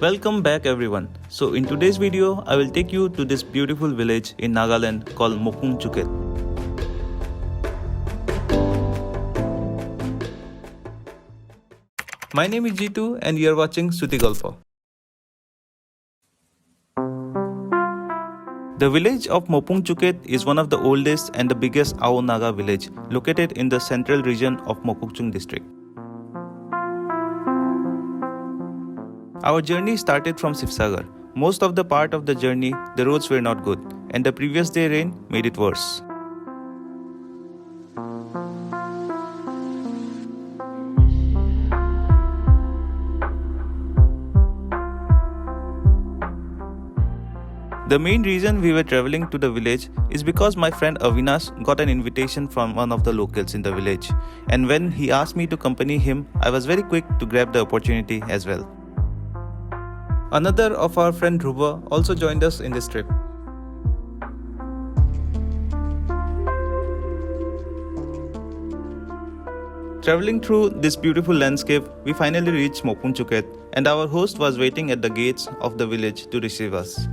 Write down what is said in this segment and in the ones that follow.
Welcome back everyone. So in today's video, I will take you to this beautiful village in Nagaland called Mopungchuket. My name is Jitu and you are watching Suti Golpo. The village of Mopungchuket is one of the oldest and the biggest Ao Naga village located in the central region of Mopungchung district. Our journey started from Sivsagar. Most of the part of the journey, the roads were not good and the previous day rain made it worse. The main reason we were traveling to the village is because my friend Avinash got an invitation from one of the locals in the village, and when he asked me to accompany him, I was very quick to grab the opportunity as well. Another of our friend Dhruva also joined us in this trip. Traveling through this beautiful landscape, we finally reached Mopungchuket and our host was waiting at the gates of the village to receive us.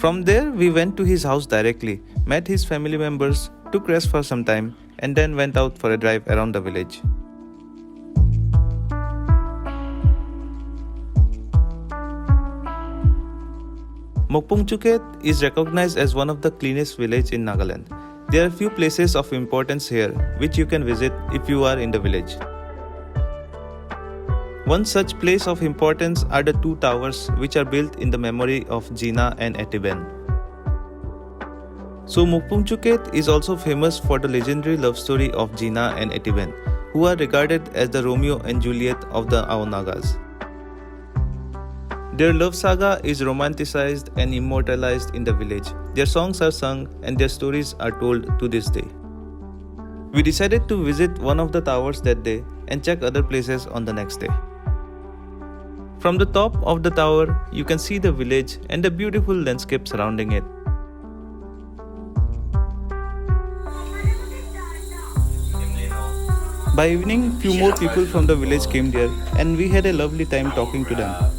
From there, we went to his house directly, met his family members, took rest for some time, and then went out for a drive around the village. Mopungchuket is recognized as one of the cleanest villages in Nagaland. There are few places of importance here which you can visit if you are in the village. One such place of importance are the two towers which are built in the memory of Gina and Etiben. So Mopungchuket is also famous for the legendary love story of Gina and Etiben, who are regarded as the Romeo and Juliet of the Ao Nagas. Their love saga is romanticized and immortalized in the village. Their songs are sung and their stories are told to this day. We decided to visit one of the towers that day and check other places on the next day. From the top of the tower, you can see the village and the beautiful landscape surrounding it. By evening, few more people from the village came there and we had a lovely time talking to them.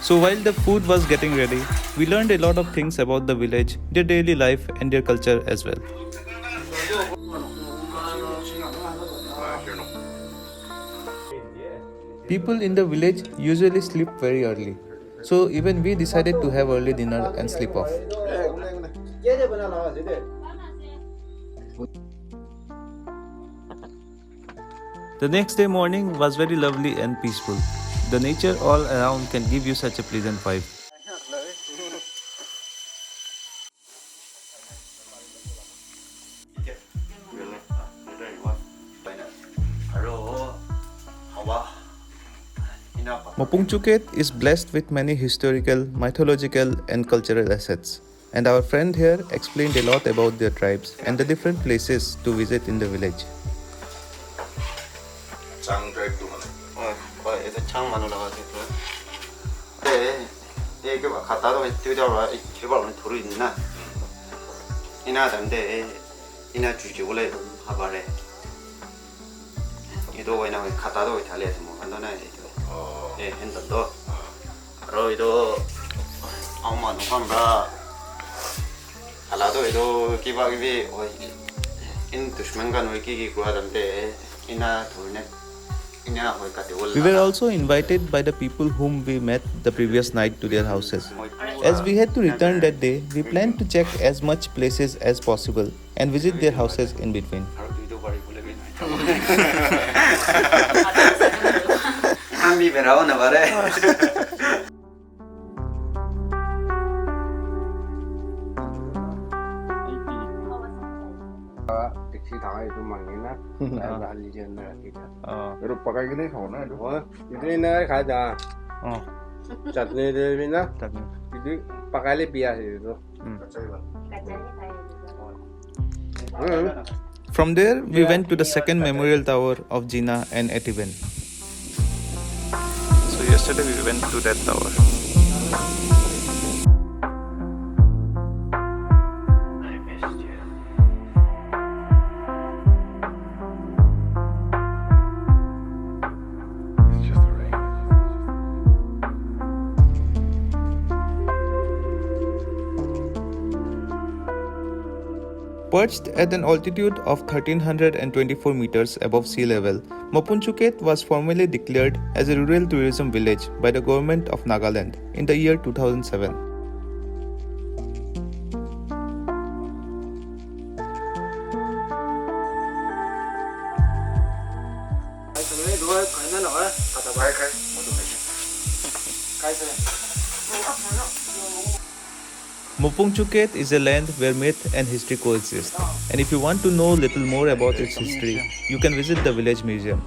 So while the food was getting ready, we learned a lot of things about the village, their daily life and their culture as well. People in the village usually sleep very early, so even we decided to have early dinner and sleep off. The next day morning was very lovely and peaceful. The nature all around can give you such a pleasant vibe. Mopungchuket is blessed with many historical, mythological and cultural assets. And our friend here explained a lot about their tribes and the different places to visit in the village. We were also invited by the people whom we met the previous night to their houses. As we had to return that day, we planned to check as much places as possible and visit their houses in between. Taxi thang itu mangina, ada halijan kita. Pero pakai gini kau na itu. Oh, itu ini kada. Chutney itu ini. Itu pakai le biasa itu. From there, we went to the second memorial tower of Jinnah and Etiben. So yesterday we went to that tower. Perched at an altitude of 1324 meters above sea level, Mopungchuket was formally declared as a rural tourism village by the government of Nagaland in the year 2007. Mopungchuket is a land where myth and history coexist, and if you want to know little more about its history, you can visit the village museum.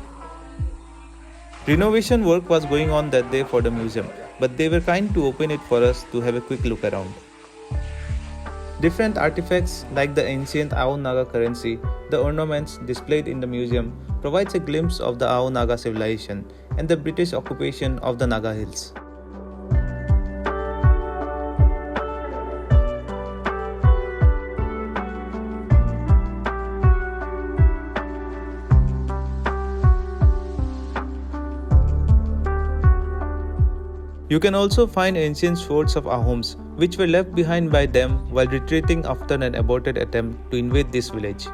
Renovation work was going on that day for the museum, but they were kind to open it for us to have a quick look around. Different artifacts like the ancient Ao Naga currency, the ornaments displayed in the museum provides a glimpse of the Ao Naga civilization and the British occupation of the Naga Hills. You can also find ancient swords of Ahoms, which were left behind by them while retreating after an aborted attempt to invade this village.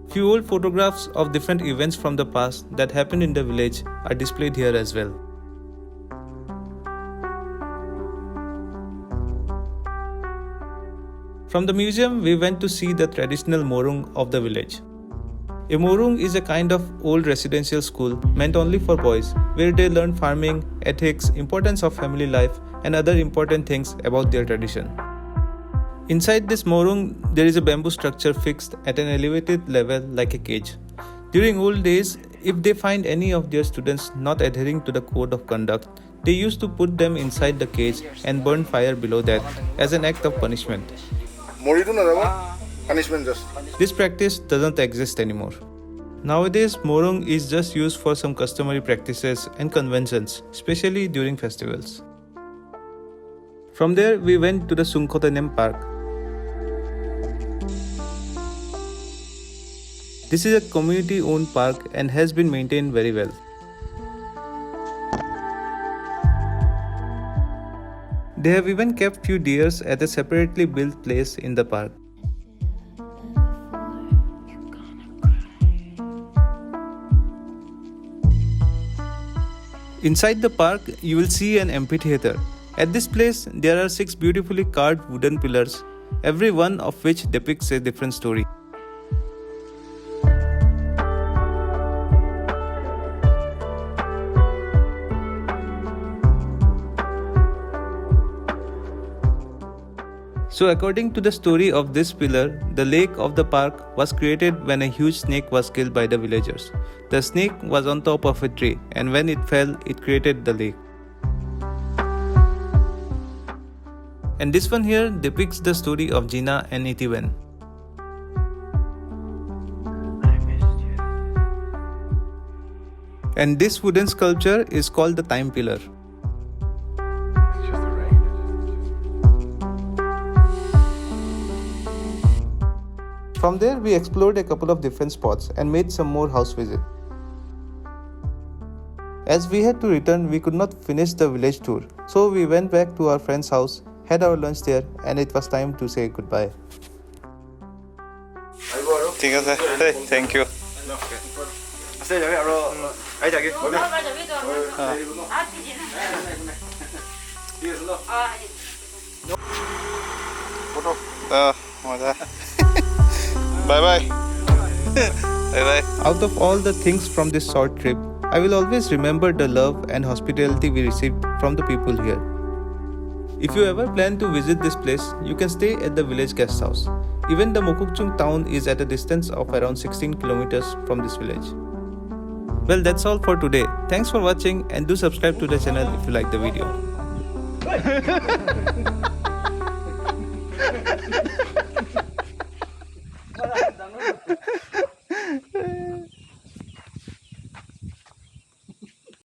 Few old photographs of different events from the past that happened in the village are displayed here as well. From the museum, we went to see the traditional morung of the village. A morung is a kind of old residential school meant only for boys, where they learn farming, ethics, importance of family life, and other important things about their tradition. Inside this morung, there is a bamboo structure fixed at an elevated level like a cage. During old days, if they find any of their students not adhering to the code of conduct, they used to put them inside the cage and burn fire below that as an act of punishment. Punishment just. This practice doesn't exist anymore. Nowadays, morung is just used for some customary practices and conventions, especially during festivals. From there, we went to the Sungkotanem Park. This is a community-owned park and has been maintained very well. They have even kept few deers at a separately built place in the park. Inside the park, you will see an amphitheater. At this place, there are 6 beautifully carved wooden pillars, every one of which depicts a different story. So according to the story of this pillar, the lake of the park was created when a huge snake was killed by the villagers. The snake was on top of a tree, and when it fell, it created the lake. And this one here depicts the story of Jinnah and Etiben. And this wooden sculpture is called the time pillar. From there, we explored a couple of different spots and made some more house visits. As we had to return, we could not finish the village tour, so we went back to our friend's house, had our lunch there, and it was time to say goodbye. Thank you. Photo. Bye-bye. Bye-bye. Out of all the things from this short trip, I will always remember the love and hospitality we received from the people here. If you ever plan to visit this place, you can stay at the village guest house. Even the Mopungchuket town is at a distance of around 16 kilometers from this village. Well, that's all for today. Thanks for watching and do subscribe to the channel if you like the video.